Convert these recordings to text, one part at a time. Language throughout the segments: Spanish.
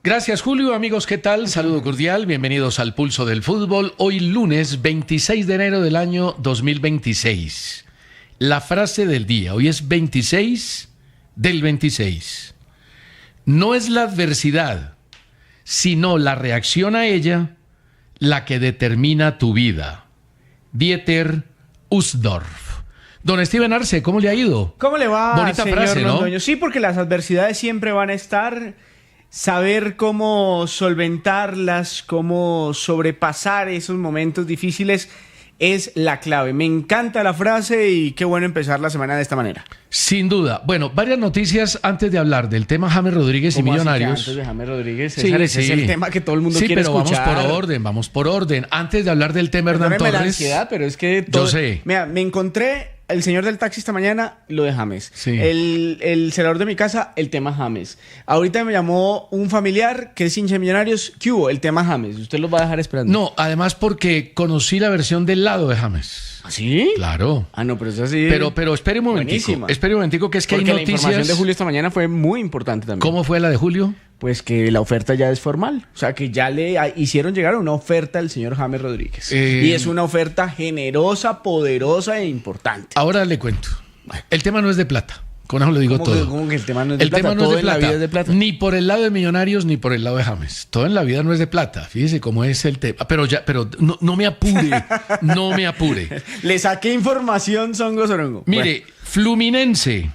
Gracias, Julio. Amigos, ¿qué tal? Saludo cordial. Bienvenidos al Pulso del Fútbol. Hoy lunes 26 de enero del año 2026. La frase del día. Hoy es 26 del 26. No es la adversidad, sino la reacción a ella la que determina tu vida. Dieter Uchtdorf. Don Steven Arce, ¿cómo le ha ido? ¿Cómo le va, bonita señor frase, ¿no? Londoño? Sí, porque las adversidades siempre van a estar. Saber cómo solventarlas, cómo sobrepasar esos momentos difíciles es la clave. Me encanta la frase y qué bueno empezar la semana de esta manera. Sin duda. Bueno, varias noticias antes de hablar del tema James Rodríguez y Millonarios. Antes de James Rodríguez, Sí, César, ese sí. es el tema que todo el mundo quiere escuchar. Sí, pero vamos por orden. Antes de hablar del tema Hernán Perdóneme Torres. la ansiedad, pero es que todo... Yo sé. Mira, me encontré el señor del taxi esta mañana, lo de James. Sí. El celador de mi casa, el tema James. Ahorita me llamó un familiar que es hincha de Millonarios. ¿Qué hubo? El tema James. Usted lo va a dejar esperando. No, además porque conocí la versión del lado de James. ¿Ah, sí? Claro. Ah, no, pero eso sí. Pero espere un momentico. Buenísima. Espere un momentico, que es que Porque hay la información noticias. de Julio esta mañana fue muy importante también. ¿Cómo fue la de Julio? Pues que la oferta ya es formal. O sea, que ya le hicieron llegar una oferta al señor James Rodríguez. Y es una oferta generosa, poderosa e importante. Ahora le cuento. El tema no es de plata. Con eso le digo todo. ¿Cómo que el tema no es de El plata? tema no es Todo de en la plata. vida es de plata. Ni por el lado de Millonarios ni por el lado de James. Todo en la vida no es de plata. Fíjese cómo es el tema. Pero no me apure. No me apure. Le saqué información, Songo Sorongo. Mire, Fluminense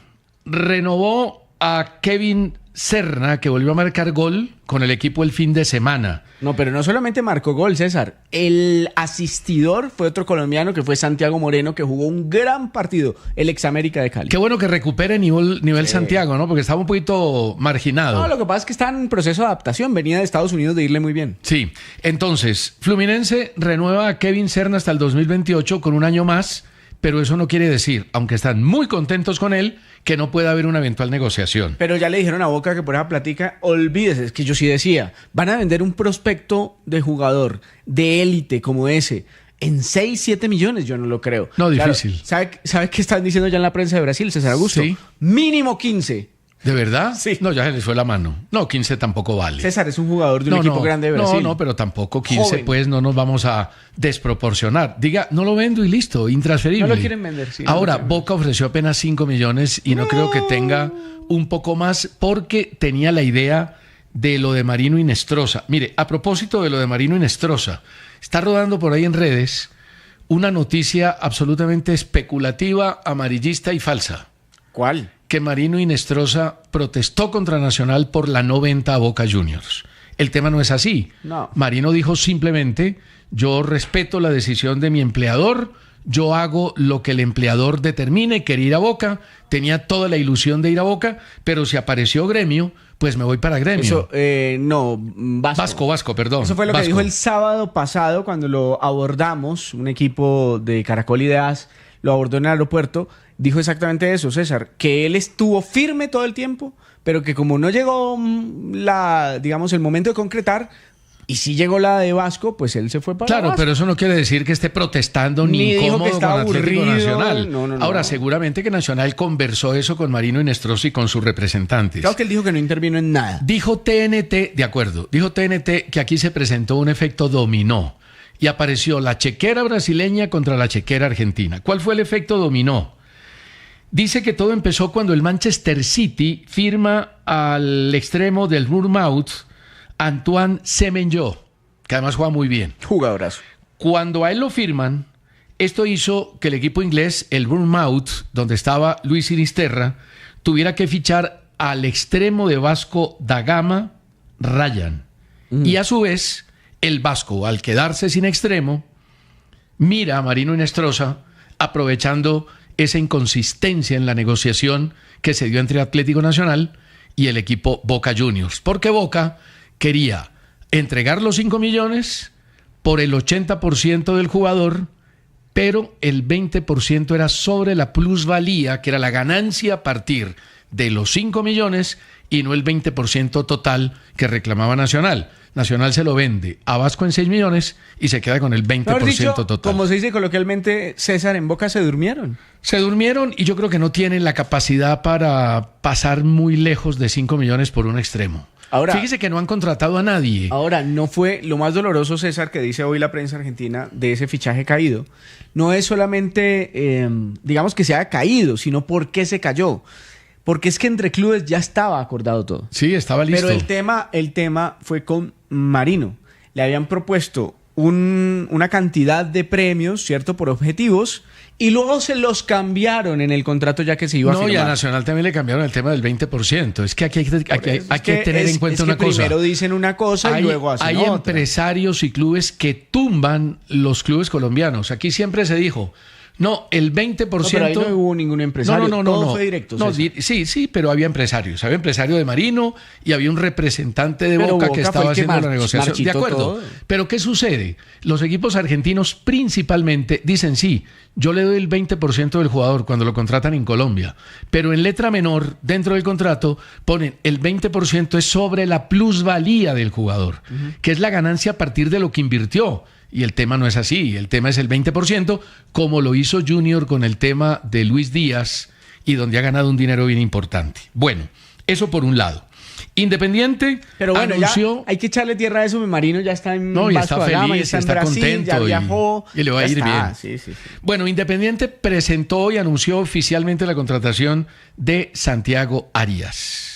renovó a Kevin Serna, que volvió a marcar gol con el equipo el fin de semana. No, pero no solamente marcó gol, César. El asistidor fue otro colombiano que fue Santiago Moreno, que jugó un gran partido, el ex América de Cali. Qué bueno que recupere nivel Sí. Santiago, ¿no? Porque estaba un poquito marginado. No, lo que pasa es que está en proceso de adaptación. Venía de Estados Unidos de irle muy bien. Sí, entonces, Fluminense renueva a Kevin Serna hasta el 2028 con un año más, pero eso no quiere decir, aunque están muy contentos con él, que no pueda haber una eventual negociación. Pero ya le dijeron a Boca que por esa plática, olvídese, es que yo sí decía, van a vender un prospecto de jugador de élite como ese en 6, 7 millones, yo no lo creo. No, Claro, difícil. ¿sabe qué están diciendo ya en la prensa de Brasil, César Augusto? Sí. Mínimo 15. ¿De verdad? Sí. No, ya se les fue la mano. No, 15 tampoco vale. César es un jugador de un equipo grande de Brasil. No, pero tampoco 15, Joven. pues no nos vamos a desproporcionar. Diga, no lo vendo y listo, intransferible. No lo quieren vender, sí, no lo Ahora, quieren Boca ofreció apenas 5 millones y no creo que tenga un poco más porque tenía la idea de lo de Marino Inestrosa. Mire, a propósito de lo de Marino Inestrosa, está rodando por ahí en redes una noticia absolutamente especulativa, amarillista y falsa. ¿Cuál? Que Marino Inestrosa protestó contra Nacional por la no venta a Boca Juniors. El tema no es así. No. Marino dijo simplemente, yo respeto la decisión de mi empleador, yo hago lo que el empleador determine, quería ir a Boca, tenía toda la ilusión de ir a Boca, pero si apareció Gremio, pues me voy para Gremio. Eso, no, Vasco, perdón. Eso fue lo Vasco. que dijo el sábado pasado cuando lo abordamos, un equipo de Caracol Ideas lo abordó en el aeropuerto, dijo exactamente eso, César, que él estuvo firme todo el tiempo, pero que como no llegó el momento de concretar, y si llegó la de Vasco, pues él se fue para Claro, Vasco. pero eso no quiere decir que esté protestando ni Ni dijo incómodo que estaba con Atlético aburrido. Nacional. No. Ahora, seguramente que Nacional conversó eso con Marino Inestrosa y con sus representantes. Claro que él dijo que no intervino en nada. Dijo TNT, de acuerdo, dijo TNT que aquí se presentó un efecto dominó y apareció la chequera brasileña contra la chequera argentina. ¿Cuál fue el efecto dominó? Dice que todo empezó cuando el Manchester City firma al extremo del Bournemouth, Antoine Semenyo, que además juega muy bien. Jugadorazo. Cuando a él lo firman, esto hizo que el equipo inglés, el Bournemouth, donde estaba Luis Sinisterra, tuviera que fichar al extremo de Vasco da Gama, Ryan. Y a su vez, el Vasco, al quedarse sin extremo, mira a Marino Inestrosa, aprovechando esa inconsistencia en la negociación que se dio entre Atlético Nacional y el equipo Boca Juniors. Porque Boca quería entregar los 5 millones por el 80% del jugador, pero el 20% era sobre la plusvalía, que era la ganancia a partir de los 5 millones y no el 20% total que reclamaba Nacional. Nacional se lo vende a Vasco en 6 millones y se queda con el 20% total. Como se dice coloquialmente, César, en Boca se durmieron. Se durmieron y yo creo que no tienen la capacidad para pasar muy lejos de 5 millones por un extremo. Ahora, fíjese que no han contratado a nadie. Ahora, no fue lo más doloroso, César, que dice hoy la prensa argentina de ese fichaje caído. No es solamente, digamos, que se haya caído, sino por qué se cayó. Porque es que entre clubes ya estaba acordado todo. Sí, estaba listo. Pero el tema fue con Marino. Le habían propuesto una cantidad de premios, ¿cierto? Por objetivos. Y luego se los cambiaron en el contrato ya que se iba a firmar. No, y a Nacional también le cambiaron el tema del 20%. Es que aquí hay que tener en cuenta una cosa. Primero dicen una cosa y luego hacen otra. Hay empresarios y clubes que tumban los clubes colombianos. Aquí siempre se dijo... No, el 20%... No, pero ahí no hubo ningún empresario. No. Fue directo. Sí, pero había empresarios. Había empresario de Marino y había un representante de Boca que estaba haciendo la negociación. De acuerdo. Todo. Pero ¿qué sucede? Los equipos argentinos principalmente dicen sí, yo le doy el 20% del jugador cuando lo contratan en Colombia. Pero en letra menor, dentro del contrato, ponen el 20% es sobre la plusvalía del jugador, que es la ganancia a partir de lo que invirtió. Y el tema no es así, el tema es el 20%, como lo hizo Junior con el tema de Luis Díaz y donde ha ganado un dinero bien importante. Bueno, eso por un lado. Independiente pero bueno, anunció... Ya hay que echarle tierra a eso, mi Marino ya está en Vasco está da Gama, feliz, está en está Brasil, contento ya viajó, y le va a ir bien. Sí. Bueno, Independiente presentó y anunció oficialmente la contratación de Santiago Arias.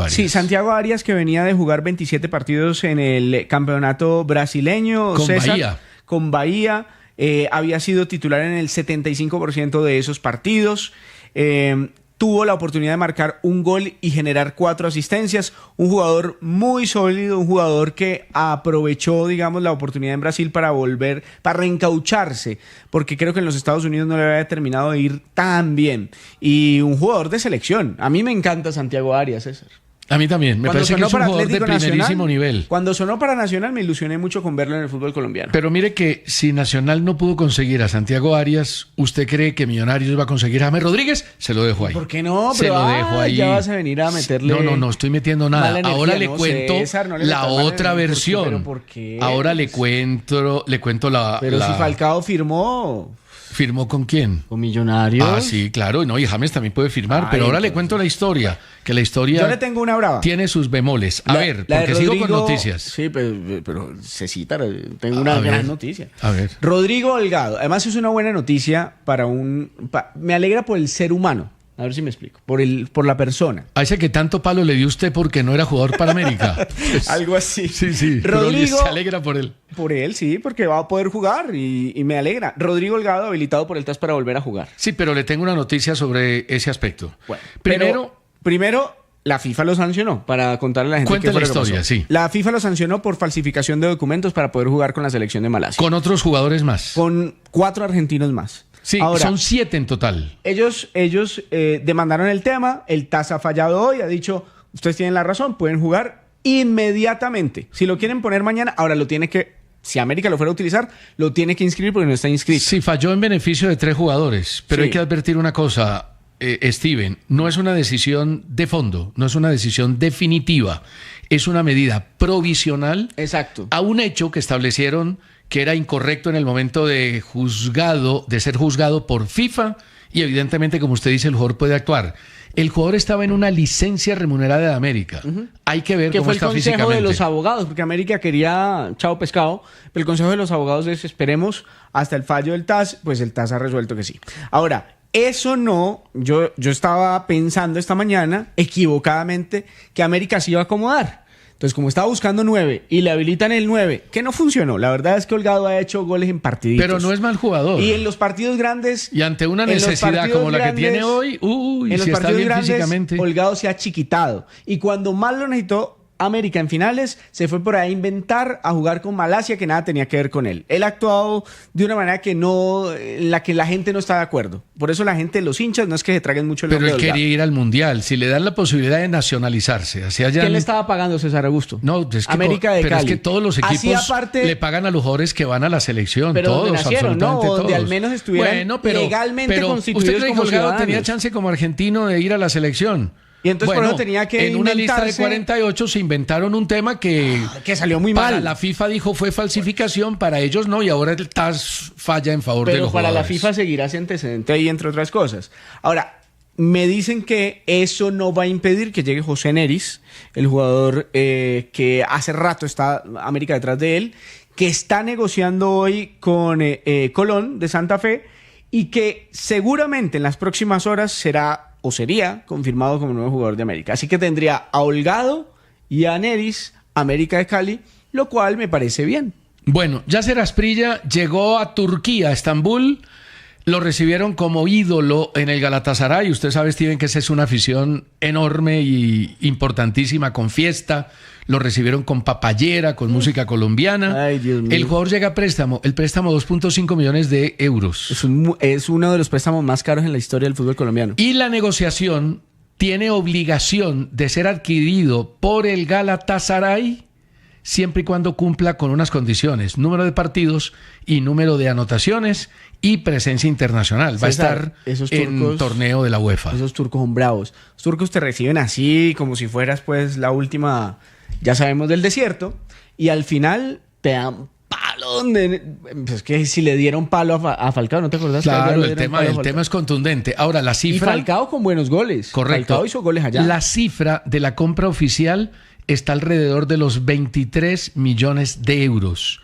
Sí, Santiago Arias, que venía de jugar 27 partidos en el campeonato brasileño. Con César, Bahía. Con Bahía. Había sido titular en el 75% de esos partidos. Tuvo la oportunidad de marcar un gol y generar 4 asistencias. Un jugador muy sólido, un jugador que aprovechó, digamos, la oportunidad en Brasil para volver, para reencaucharse, porque creo que en los Estados Unidos no le había terminado de ir tan bien. Y un jugador de selección. A mí me encanta Santiago Arias, César. A mí también, me parece que es un jugador de primerísimo nivel. Cuando sonó para Nacional me ilusioné mucho con verlo en el fútbol colombiano. Pero mire que si Nacional no pudo conseguir a Santiago Arias, ¿usted cree que Millonarios va a conseguir a James Rodríguez? Se lo dejo ahí. ¿Por qué no? Se lo dejo ahí. Ya vas a venir a meterle... No estoy metiendo nada. Ahora le cuento César, no le la otra versión. ¿Por qué? Ahora le cuento la... Pero si Falcao firmó... ¿Firmó con quién? Con Millonarios. Ah, sí, claro. No, y James también puede firmar. Pero ahora le cuento la historia. Que la historia... Yo le tengo una brava. Tiene sus bemoles. A ver, porque Rodrigo, sigo con noticias. Sí, pero se cita. Tengo una gran noticia. A ver. Rodrigo Holgado. Además es una buena noticia para me alegra por el ser humano. A ver si me explico. Por la persona. A ese que tanto palo le dio usted porque no era jugador para América. Algo así. Sí. Rodrigo, se alegra por él. Por él, sí, porque va a poder jugar y me alegra. Rodrigo Holgado habilitado por el TAS para volver a jugar. Sí, pero le tengo una noticia sobre ese aspecto. Bueno, primero, la FIFA lo sancionó, para contarle a la gente qué fue la historia, sí. La FIFA lo sancionó por falsificación de documentos para poder jugar con la selección de Malasia. Con otros jugadores más. Con 4 argentinos más. Sí, ahora, son 7 en total. Ellos demandaron el tema, el TAS ha fallado hoy, ha dicho, ustedes tienen la razón, pueden jugar inmediatamente. Si lo quieren poner mañana, ahora lo tiene que, si América lo fuera a utilizar, lo tiene que inscribir porque no está inscrito. Sí, falló en beneficio de 3 jugadores, pero hay que advertir una cosa, Steven, no es una decisión de fondo, no es una decisión definitiva, es una medida provisional. Exacto. A un hecho que establecieron que era incorrecto en el momento de ser juzgado por FIFA y evidentemente, como usted dice, el jugador puede actuar. El jugador estaba en una licencia remunerada de América. Hay que ver cómo está físicamente. Que fue el consejo de los abogados, porque América quería chao pescado, pero el consejo de los abogados es esperemos hasta el fallo del TAS, pues el TAS ha resuelto que sí. Ahora, eso no, yo estaba pensando esta mañana, equivocadamente, que América se iba a acomodar. Entonces, como estaba buscando 9 y le habilitan el 9, que no funcionó. La verdad es que Holgado ha hecho goles en partiditos. Pero no es mal jugador. Y en los partidos grandes... Y ante una necesidad como la que tiene hoy, en los si partidos está bien grandes, físicamente. Holgado se ha chiquitado. Y cuando más lo necesitó América en finales, se fue por ahí a inventar, a jugar con Malasia, que nada tenía que ver con él. Él ha actuado de una manera en la que la gente no está de acuerdo. Por eso la gente, los hinchas, no es que se traguen mucho el nombre. Pero él quería ir al Mundial. Si le dan la posibilidad de nacionalizarse, ¿quién le estaba pagando, César Augusto? No, es que América de pero Cali. Es que todos los equipos le pagan a los jugadores que van a la selección. Pero todos, donde nacieron, absolutamente ¿no? Donde todos. al menos estuvieran legalmente pero constituidos ¿usted cree que como Holgado ciudadanos? tenía chance como argentino de ir a la selección? Y entonces por Bueno, eso tenía que en una lista de inventarse- 48 se inventaron un tema que salió muy para mal. la FIFA dijo fue falsificación, para ellos no, y ahora el TAS falla en favor de Pero los para la jugadores. FIFA seguirá ese antecedente ahí, entre otras cosas. Ahora, me dicen que eso no va a impedir que llegue José Neris, el jugador que hace rato está América detrás de él, que está negociando hoy con Colón de Santa Fe y que seguramente en las próximas horas sería confirmado como nuevo jugador de América. Así que tendría a Holgado y a Neris, América de Cali, lo cual me parece bien. Bueno, Yasser Asprilla llegó a Turquía, a Estambul. Lo recibieron como ídolo en el Galatasaray. Usted sabe, Steven, que esa es una afición enorme y importantísima, con fiesta. Lo recibieron con papayera, con música colombiana. Ay, Dios mío. El jugador llega a préstamo. El préstamo 2.5 millones de euros. Es uno de los préstamos más caros en la historia del fútbol colombiano. Y la negociación tiene obligación de ser adquirido por el Galatasaray siempre y cuando cumpla con unas condiciones: número de partidos y número de anotaciones y presencia internacional. Va a César, estar esos en turcos- torneo de la UEFA. Esos turcos son bravos. Los turcos te reciben así, como si fueras pues la última, ya sabemos, del desierto. Y al final te dan palo donde... Pues que si le dieron palo a Falcao, ¿no te acordás? Que ayer Claro, le el dieron palo a tema Falcao? es contundente. Ahora, la Y cifra... Falcao con buenos goles. Correcto. Falcao hizo goles allá. La cifra de la compra oficial está alrededor de los 23 millones de euros.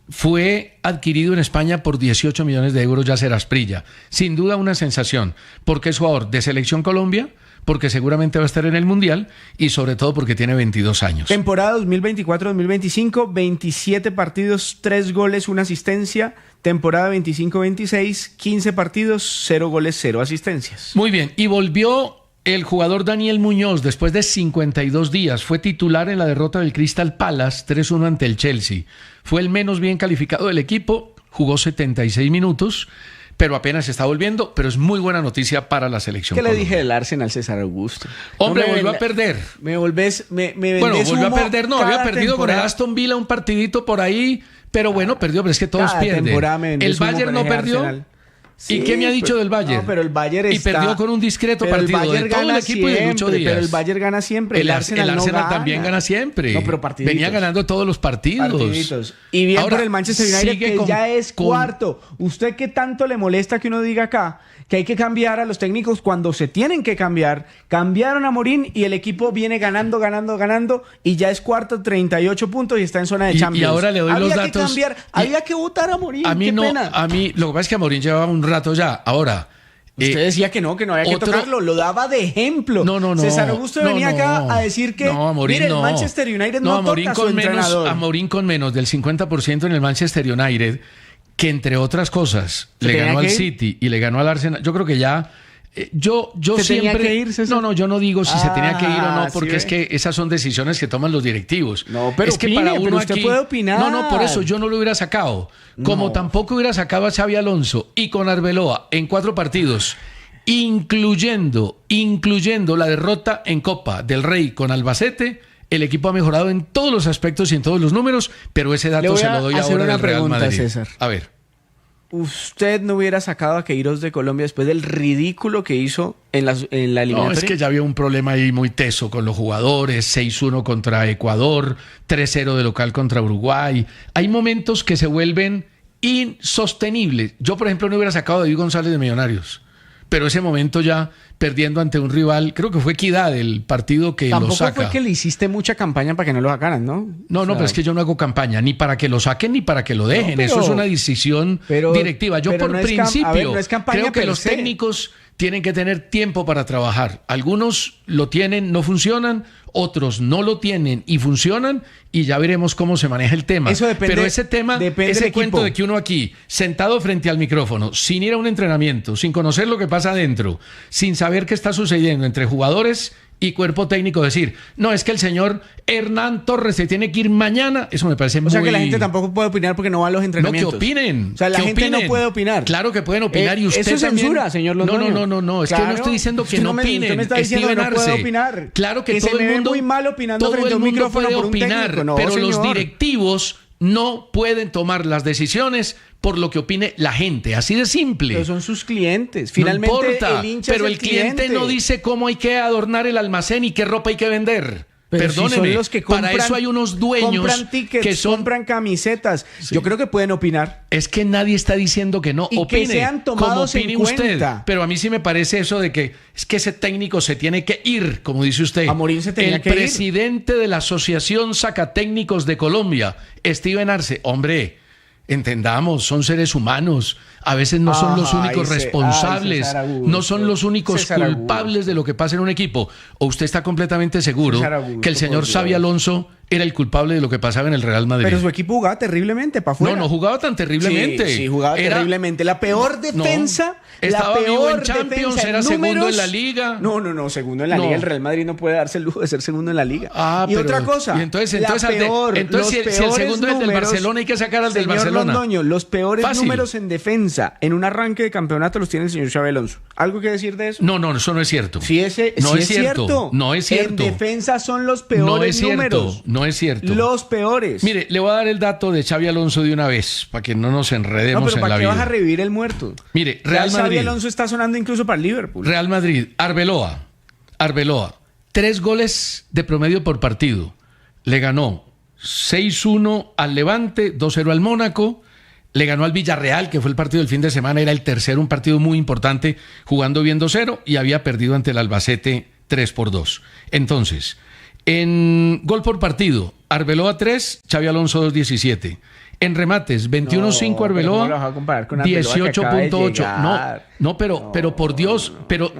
Fue adquirido en España por 18 millones de euros Yasser Asprilla. Sin duda una sensación, porque es jugador de Selección Colombia, porque seguramente va a estar en el Mundial y sobre todo porque tiene 22 años. Temporada 2024-2025, 27 partidos, 3 goles, 1 asistencia. Temporada 25-26, 15 partidos, 0 goles, 0 asistencias. Muy bien, y volvió el jugador Daniel Muñoz después de 52 días. Fue titular en la derrota del Crystal Palace 3-1 ante el Chelsea. Fue el menos bien calificado del equipo, jugó 76 minutos, pero apenas está volviendo, pero es muy buena noticia para la selección. ¿Qué le Colombia. dije del Arsenal, César Augusto? Hombre, No me volvió a venda- perder. Me volvés, me vendés Bueno, volvió a humo perder, no, había cada perdido con el temporada. Aston Villa un partidito por ahí, pero bueno, perdió, pero es que todos Cada pierden. temporada me vendés El humo Bayern con no ese perdió. Arsenal. ¿Y qué me ha dicho pero- del Bayern? No, pero el Bayern Y está... perdió con un discreto pero el partido de Bayern todo el gana equipo y de Lucho siempre, Díaz. Pero el Bayern gana siempre. El Arsenal, no gana. también gana siempre. No, pero partiditos. Venía ganando todos los partidos. Partiditos. Y bien Ahora, por el Manchester United, sigue que con- ya es con- cuarto. ¿Usted qué tanto le molesta que uno diga acá que hay que cambiar a los técnicos cuando se tienen que cambiar? Cambiaron a Morín y el equipo viene ganando y ya es cuarto, 38 puntos y está en zona de Y Champions. ahora le doy los Había datos. que cambiar, Y- había que votar a Morín. A mí qué no, pena. a mí, lo que pasa es que a Mourinho llevaba un rato ya. Ahora, Usted decía que no había que otro- tocarlo, lo daba de ejemplo. No. César Augusto venía no. acá a decir que, No, Amorim mire, el no. Manchester United no, Amorim toca a su con menos, entrenador. Amorim con menos del 50% en el Manchester United, que entre otras cosas ¿Se le tenía ganó que al ir? City y le ganó al Arsenal. Yo creo que ya... Yo ¿Se tenía siempre... que ir, César? No, yo no digo si se tenía que ir o no, Ah, porque sí, es que esas son decisiones que toman los directivos. No, pero es que opine, para pero uno usted aquí... puede opinar. No, por eso yo no lo hubiera sacado. Como No. tampoco hubiera sacado a Xabi Alonso y con Arbeloa en 4 partidos, incluyendo la derrota en Copa del Rey con Albacete. El equipo ha mejorado en todos los aspectos y en todos los números, pero ese Le dato voy se a lo doy hacer ahora una del Real pregunta, Madrid. César. A ver. ¿Usted no hubiera sacado a Queiroz de Colombia después del ridículo que hizo en la eliminatoria? No, es que ya había un problema ahí muy teso con los jugadores, 6-1 contra Ecuador, 3-0 de local contra Uruguay. Hay momentos que se vuelven insostenibles. Yo, por ejemplo, no hubiera sacado a David González de Millonarios, pero ese momento ya perdiendo ante un rival, creo que fue Equidad el partido que Tampoco lo saca. fue que le hiciste mucha campaña para que no lo sacaran, ¿no? No, O sea, pero es que yo no hago campaña ni para que lo saquen ni para que lo dejen. No, pero- Eso es una decisión pero- directiva. Yo pero por no es principio a ver, no es campaña creo que per los se. técnicos tienen que tener tiempo para trabajar. Algunos lo tienen, no funcionan, otros no lo tienen y funcionan, y ya veremos cómo se maneja el tema. Eso depende- Pero ese tema, depende ese del cuento equipo. de que uno aquí, sentado frente al micrófono, sin ir a un entrenamiento, sin conocer lo que pasa adentro, sin saber qué está sucediendo entre jugadores y cuerpo técnico, decir, no, es que el señor Hernán Torres se tiene que ir mañana, eso me parece O muy... sea que la gente tampoco puede opinar porque no va a los No, que entrenamientos. opinen. O sea, la que gente no opinen. puede opinar. Claro que pueden opinar y usted eso es también... censura, señor Londoño. No, es que Claro. no estoy diciendo que Usted no me- opinen. usted me está diciendo Steven que no puede Arce. opinar. Claro que Que todo se el me ve mundo... muy mal opinando todo frente el a un mundo micrófono puede por un opinar, técnico. No, pero los señor. directivos no pueden tomar las decisiones por lo que opine la gente, así de simple. Pero son sus clientes. Finalmente, no importa, el hincha pero es el cliente no dice cómo hay que adornar el almacén y qué ropa hay que vender. Pero Perdóneme, si son los que compran, para eso hay unos dueños compran tickets, que son... compran camisetas. Sí. Yo creo que pueden opinar. Es que nadie está diciendo que no. Y opine, que sean tomados como opine en usted. cuenta. Pero a mí sí me parece eso de que es que ese técnico se tiene que ir, como dice usted. Amorín se tenía que ir. El presidente de la Asociación Sacatécnicos de Colombia, Steven Arce. Hombre, entendamos, son seres humanos. A veces no son los únicos responsables, no son los únicos culpables de lo que pasa en un equipo. ¿O usted está completamente seguro que el señor Xabi Alonso era el culpable de lo que pasaba en el Real Madrid? Pero su equipo jugaba terriblemente para afuera. No jugaba tan terriblemente. Sí, jugaba terriblemente. La peor defensa, estaba la vivo peor en Champions, defensa era en segundo números. en la Liga. No, segundo en la Liga. El Real Madrid no puede darse el lujo de ser segundo en la Liga. Y pero, otra cosa. Y entonces si el segundo es del Barcelona, hay que sacar al del Barcelona. Londoño, los peores Fácil. números en defensa en un arranque de campeonato los tiene el señor Xabi Alonso. ¿Algo que decir de eso? No, eso no es cierto. Sí, no es cierto. No es cierto. En defensa son los peores números. No es cierto. Los peores. Mire, le voy a dar el dato de Xabi Alonso de una vez, para que no nos enredemos en la vida. ¿Para qué vas a revivir el muerto? Mire, Real Madrid. Xabi Alonso está sonando incluso para el Liverpool. Real Madrid, Arbeloa. 3 goles de promedio por partido. Le ganó 6-1 al Levante, 2-0 al Mónaco. Le ganó al Villarreal, que fue el partido del fin de semana, era el tercero, un partido muy importante, jugando bien 2-0, y había perdido ante el Albacete 3-2. Entonces, en gol por partido, Arbeloa 3, Xabi Alonso 2-17. En remates, 21-5 Arbeloa, 18.8. Pero por Dios, pero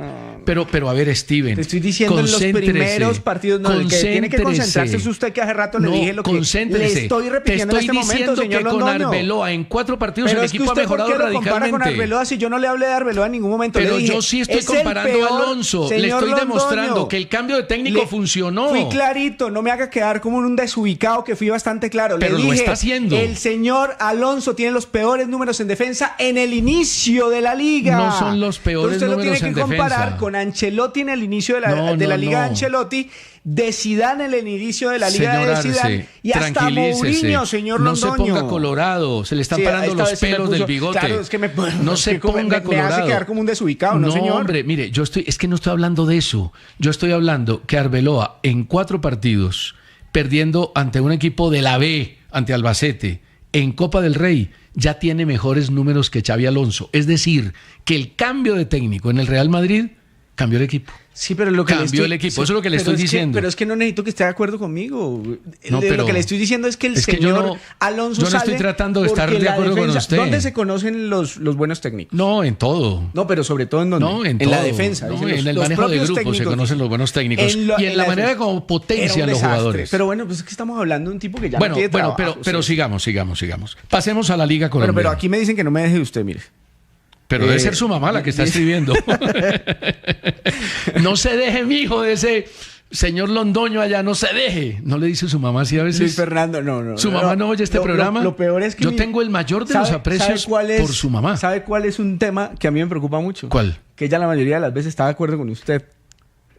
a ver, Steven. Te estoy diciendo en los primeros partidos, el que tiene que concentrarse es usted, que hace rato le dije lo que le estoy repitiendo en este momento, señor Londoño. Con Arbeloa en 4 partidos el equipo ha mejorado radicalmente. ¿Por qué lo compara con Arbeloa si yo no le hablé de Arbeloa en ningún momento? Pero le dije, yo sí estoy comparando a Alonso. Le estoy demostrando que el cambio de técnico funcionó. Fui clarito, no me haga quedar como un desubicado, que fui bastante claro. Pero le dije, lo está haciendo. El señor Alonso tiene los peores números en defensa en el inicio de la liga. No son los peores números en defensa. Usted lo tiene que comparar con Ancelotti en el inicio de la liga de Ancelotti, de Zidane en el inicio de la liga de Zidane, y hasta Mourinho, señor Londoño. No se ponga colorado, se le están parando los pelos del bigote. Claro, es que no se ponga colorado. Me hace quedar como un desubicado, ¿no, señor? No, hombre, mire, es que no estoy hablando de eso. Yo estoy hablando que Arbeloa en 4 partidos, perdiendo ante un equipo de la B, ante Albacete, en Copa del Rey, ya tiene mejores números que Xabi Alonso. Es decir, que el cambio de técnico en el Real Madrid cambió el equipo. Sí, pero lo que cambió el equipo, eso es lo que le estoy diciendo. Pero es que no necesito que esté de acuerdo conmigo. Lo que le estoy diciendo es que el señor Alonso yo no estoy tratando de estar de acuerdo con usted. ¿Dónde se conocen los buenos técnicos? No, en todo. No, pero sobre todo en dónde. No, en la defensa. No, en el manejo de grupos se conocen los buenos técnicos. Y en la manera como potencian los jugadores. Pero bueno, pues es que estamos hablando de un tipo que ya no tiene trabajo. Pero sigamos. Pasemos a la Liga Colombiana. Pero aquí me dicen que no me deje usted, mire. Pero debe ser su mamá la que está escribiendo. No se deje, mijo, de ese señor Londoño allá, no se deje. No le dice su mamá así a veces. Luis Fernando, no. ¿Su mamá no oye este programa? Lo peor es que yo tengo el mayor de los aprecios por su mamá. ¿Sabe cuál es un tema que a mí me preocupa mucho? ¿Cuál? Que ella la mayoría de las veces está de acuerdo con usted.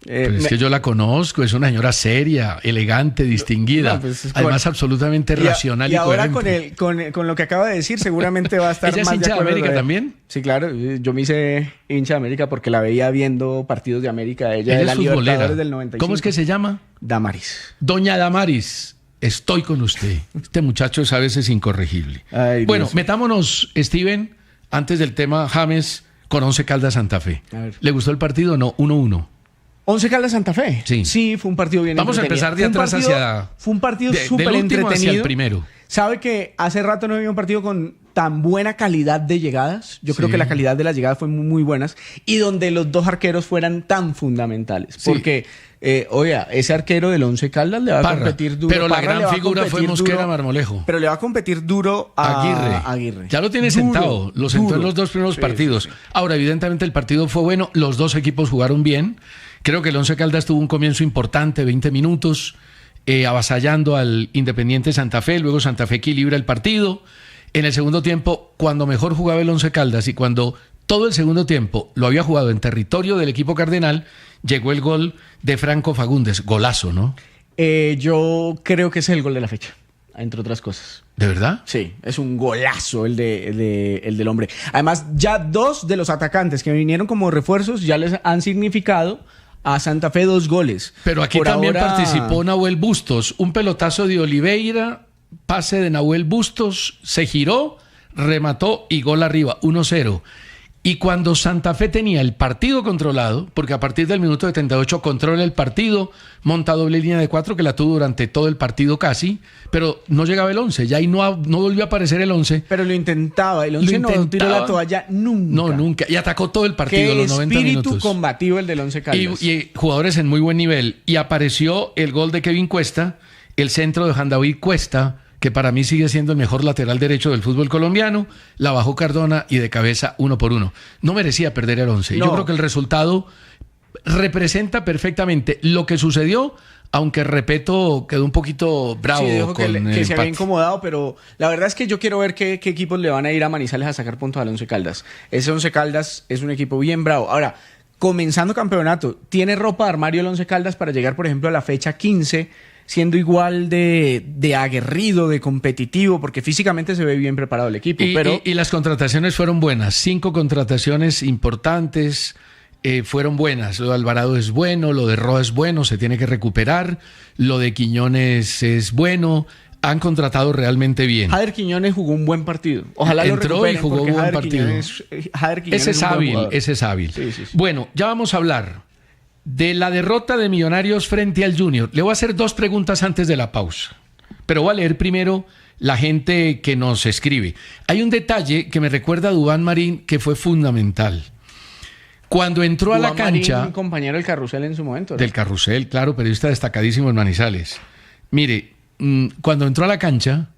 Pero es que yo la conozco, es una señora seria, elegante, distinguida, además absolutamente racional y coherente. Y ahora con lo que acaba de decir, seguramente va a estar ¿Ella más es hincha de acuerdo. ¿De América también? Sí, claro, yo me hice hincha de América porque la veía viendo partidos de América, ella de la Libertadores del 95. ¿Cómo es que se llama? Damaris. Doña Damaris, estoy con usted. Este muchacho es a veces incorregible. Bueno, metámonos, Steven, antes del tema James, con Once Caldas Santa Fe. ¿Le gustó el partido? No, 1-1. Once Caldas Santa Fe. Sí, fue un partido bien Vamos entretenido. A empezar de atrás hacia... Fue un partido súper entretenido. Hacia el primero. ¿Sabe que hace rato no había un partido con tan buena calidad de llegadas? Yo creo que la calidad de las llegadas fue muy buenas. Y donde los dos arqueros fueran tan fundamentales. Porque, ese arquero del Once Caldas le va a competir duro. Pero la gran figura fue Mosquera Marmolejo. Pero le va a competir duro a Aguirre. Ya lo tiene sentado. Lo sentó en los 2 primeros partidos. Sí. Ahora, evidentemente, el partido fue bueno. Los 2 equipos jugaron bien. Creo que el Once Caldas tuvo un comienzo importante, 20 minutos, avasallando al Independiente Santa Fe. Luego Santa Fe equilibra el partido. En el segundo tiempo, cuando mejor jugaba el Once Caldas y cuando todo el segundo tiempo lo había jugado en territorio del equipo cardenal, llegó el gol de Franco Fagundes. Golazo, ¿no? Yo creo que ese es el gol de la fecha. entre otras cosas. ¿De verdad? Sí, es un golazo el del hombre. Además, ya 2 de los atacantes que vinieron como refuerzos ya les han significado a Santa Fe 2 goles. Pero aquí Por también ahora... participó Nahuel Bustos. Un pelotazo de Oliveira, pase de Nahuel Bustos, se giró, remató y gol arriba, 1-0. Y cuando Santa Fe tenía el partido controlado, porque a partir del minuto 78 controla el partido, monta doble línea de 4 que la tuvo durante todo el partido casi, pero no llegaba el 11, ya ahí no volvió a aparecer el 11. Pero lo intentaba, el 11 no tiró la toalla nunca. No, nunca, y atacó todo el partido, los 90 minutos. Qué espíritu combativo el del Once Caldas. Y jugadores en muy buen nivel. Y apareció el gol de Kevin Cuesta, el centro de Juan David Cuesta, que para mí sigue siendo el mejor lateral derecho del fútbol colombiano, la bajó Cardona y de cabeza 1-1. No merecía perder el 11. No. Yo creo que el resultado representa perfectamente lo que sucedió, aunque Repeto quedó un poquito bravo. Sí, dijo con el que se había empate. incomodado, pero la verdad es que yo quiero ver qué equipos le van a ir a Manizales a sacar puntos al Once Caldas. Ese Once Caldas es un equipo bien bravo. Ahora, comenzando campeonato, ¿tiene ropa de armario el Once Caldas para llegar, por ejemplo, a la fecha 15 siendo igual de aguerrido, de competitivo? Porque físicamente se ve bien preparado el equipo. Y las contrataciones fueron buenas. 5 contrataciones importantes fueron buenas. Lo de Alvarado es bueno, lo de Roa es bueno, se tiene que recuperar. Lo de Quiñones es bueno. Han contratado realmente bien. Jader Quiñones jugó un buen partido. Ojalá lo Entró recuperen, y jugó porque un buen Jader partido. Jader Quiñones Ese es un buen hábil, jugador. ese es hábil. Sí, sí, sí. Bueno, ya vamos a hablar de la derrota de Millonarios frente al Junior. Le voy a hacer 2 preguntas antes de la pausa, pero voy a leer primero la gente que nos escribe. Hay un detalle que me recuerda a Duván Marín que fue fundamental. Cuando entró a la Duván Marín, cancha... un compañero del Carrusel en su momento, ¿no? Del Carrusel, claro, periodista destacadísimo en Manizales. Mire, cuando entró a la cancha,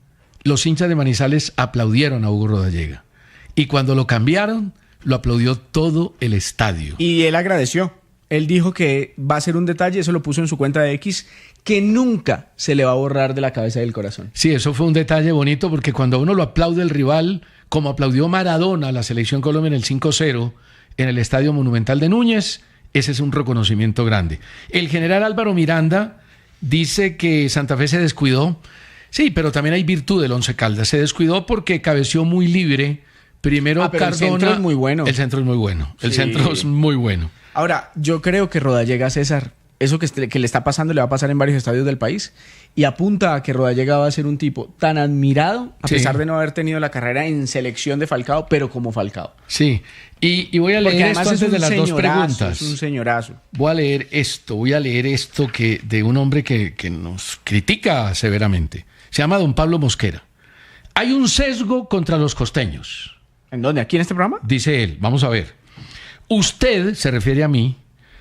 los hinchas de Manizales aplaudieron a Hugo Rodallega. Y cuando lo cambiaron, lo aplaudió todo el estadio. Y él agradeció. Él dijo que va a ser un detalle, eso lo puso en su cuenta de X, que nunca se le va a borrar de la cabeza y del corazón. Sí, eso fue un detalle bonito porque cuando a uno lo aplaude el rival, como aplaudió Maradona a la Selección Colombia en el 5-0 en el Estadio Monumental de Núñez, ese es un reconocimiento grande. El general Álvaro Miranda dice que Santa Fe se descuidó. Sí, pero también hay virtud del Once Caldas. Se descuidó porque cabeció muy libre. Primero pero Cardona. el centro es muy bueno. El centro es muy bueno. El Sí. centro es muy bueno. Ahora, yo creo que Rodallega, César, eso que le está pasando le va a pasar en varios estadios del país y apunta a que Rodallega va a ser un tipo tan admirado a Sí. pesar de no haber tenido la carrera en selección de Falcao, pero como Falcao. Sí. Y voy a Porque leer además esto es antes un de las 2 señorazo, preguntas. es un señorazo. Voy a leer esto que de un hombre que nos critica severamente. Se llama don Pablo Mosquera. Hay un sesgo contra los costeños, ¿En dónde? ¿Aquí en este programa? dice él. Vamos a ver. Usted, se refiere a mí,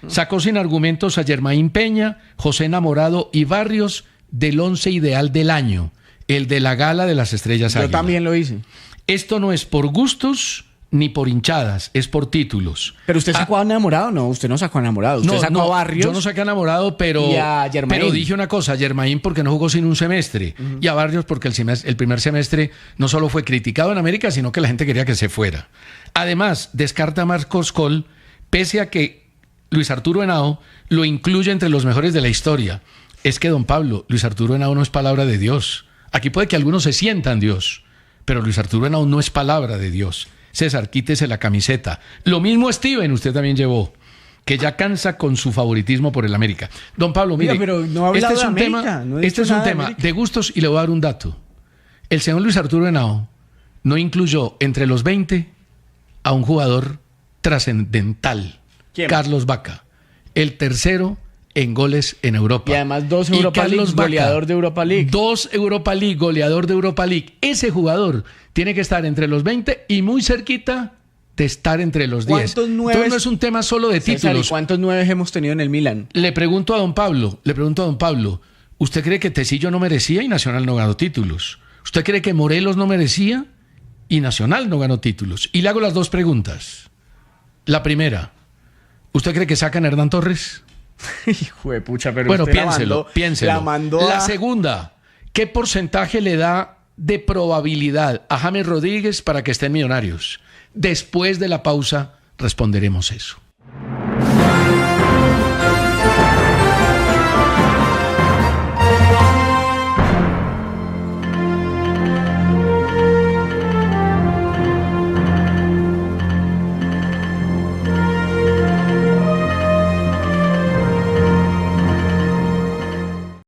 sacó sin argumentos a Germain Peña, José Enamorado y Barrios del 11 ideal del año, el de la gala de las Estrellas Yo Águila. también lo hice. Esto no es por gustos ni por hinchadas, es por títulos. ¿Pero usted sacó a Enamorado? No, usted no sacó a Enamorado. Usted sacó a Barrios. Yo no saqué a Enamorado, pero, y a Germain. pero dije una cosa, a Germain porque no jugó sin un semestre, y a Barrios porque el primer semestre no solo fue criticado en América, sino que la gente quería que se fuera. Además, descarta a Marcos Col, pese a que Luis Arturo Henao lo incluye entre los mejores de la historia. Es que, don Pablo, Luis Arturo Henao no es palabra de Dios. Aquí puede que algunos se sientan Dios, pero Luis Arturo Henao no es palabra de Dios. César, quítese la camiseta. Lo mismo Steven, usted también llevó, que ya cansa con su favoritismo por el América. Don Pablo, mire, Oiga, pero no ha hablado este es un de América, tema, no he dicho este es un nada de tema América. de gustos y le voy a dar un dato. El señor Luis Arturo Henao no incluyó entre los 20 a un jugador trascendental, ¿Quién? Carlos Vaca, el tercero en goles en Europa. Y además 2 Y Europa League, Carlos Vaca, goleador de Europa League. 2 Europa League, goleador de Europa League. Ese jugador tiene que estar entre los 20 y muy cerquita de estar entre los 10. ¿Cuántos nueves? Entonces no es un tema solo de César, ¿y títulos. cuántos 9 hemos tenido en el Milan? Le pregunto a don Pablo, ¿usted cree que Tecillo no merecía y Nacional no ganó títulos? ¿Usted cree que Morelos no merecía y Nacional no ganó títulos? Y le hago las 2 preguntas. La primera, ¿usted cree que sacan a Hernán Torres? Hijo de pucha, pero Bueno, usted piénselo. La mandó La a... segunda, ¿qué porcentaje le da de probabilidad a James Rodríguez para que esté en Millonarios? Después de la pausa responderemos eso.